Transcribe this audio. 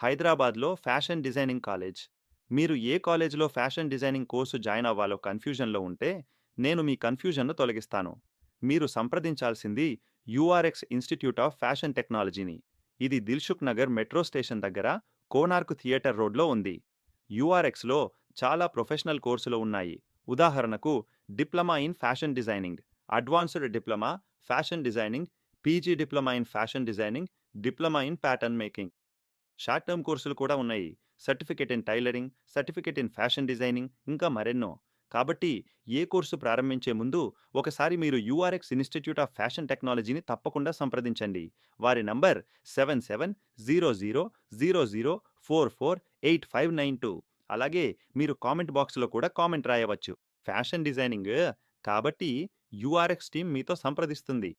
హైదరాబాద్లో fashion designing college. మీరు ఏ కాలేజ్లో ఫ్యాషన్ డిజైనింగ్ కోర్సు జాయిన్ అవ్వాలో కన్ఫ్యూజన్లో ఉంటే, నేను మీ కన్ఫ్యూజన్ను తొలగిస్తాను. మీరు సంప్రదించాల్సింది యూఆర్ఎక్స్ ఇన్స్టిట్యూట్ ఆఫ్ ఫ్యాషన్ టెక్నాలజీని. ఇది దిల్సుఖ్ నగర్ మెట్రో స్టేషన్ దగ్గర కోనార్క్ థియేటర్ రోడ్లో ఉంది. యూఆర్ఎక్స్లో చాలా ప్రొఫెషనల్ కోర్సులు ఉన్నాయి. ఉదాహరణకు diploma in fashion designing, advanced diploma fashion designing, PG diploma in fashion designing, diploma in pattern making. Short term కోర్సులు కూడా ఉన్నాయి. Certificate in tailoring, certificate in fashion designing, ఇంకా మరెన్నో. కాబట్టి ఏ కోర్సు ప్రారంభించే ముందు ఒకసారి మీరు యూఆర్ఎక్స్ ఇన్స్టిట్యూట్ ఆఫ్ ఫ్యాషన్ టెక్నాలజీని తప్పకుండా సంప్రదించండి. వారి నంబర్ 770000448592. అలాగే మీరు కామెంట్ బాక్స్లో కూడా కామెంట్ రాయవచ్చు. ఫ్యాషన్ డిజైనింగ్ కాబట్టి యూఆర్ఎక్స్ టీం మీతో సంప్రదిస్తుంది.